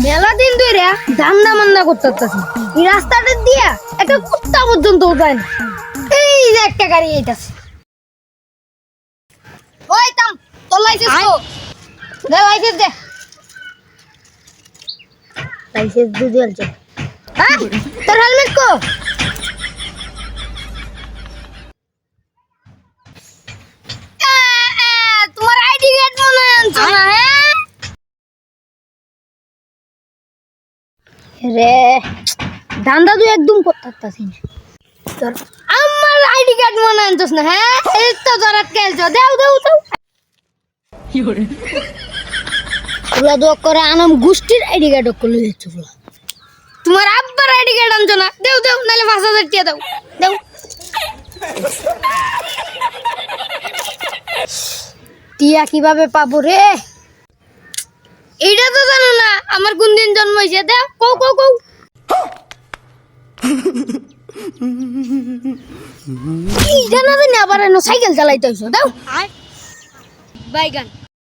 মেলা দিন ধরে ধান্দা মান্দা করতেছি, এই রাস্তাটা দিয়া একটা কুত্তা পর্যন্ত যায় না। এই যে একটা গাড়ি এইতাছে, ওই থাম, তোর লাইসেন্স কো? দে লাইসেন্স দে। লাইসেন্স দিয়ে চলছে। হ্যাঁ, তোর হেলমেট কো? তোমার আইডি কার্ড মনে আনছো না? হ্যাঁ রে, ধান্দা তুই একদম করতেছিস না। তোর আমার আইডি কার্ড মনে আনছোস না? হ্যাঁ, এই তো ধরা খেলছো, দেও দেও দেও। ওলা দোয়া করে আনাম গোষ্ঠীর আইডি কার্ড করে দিচ্ছ। তোমার আব্বার আইডি কার্ড আনছো না? দেও দেও, নাহলে 5000 টাকা দাও, দেও। টিয়া কিভাবে পাবো রে? এইটা তো জানো না আমার কোন দিন জন্ম হয়েছে? দেও, কও কও কও। এই জানা জানি আবার সাইকেল চালাইতে হইছো, দাও। বাইগান।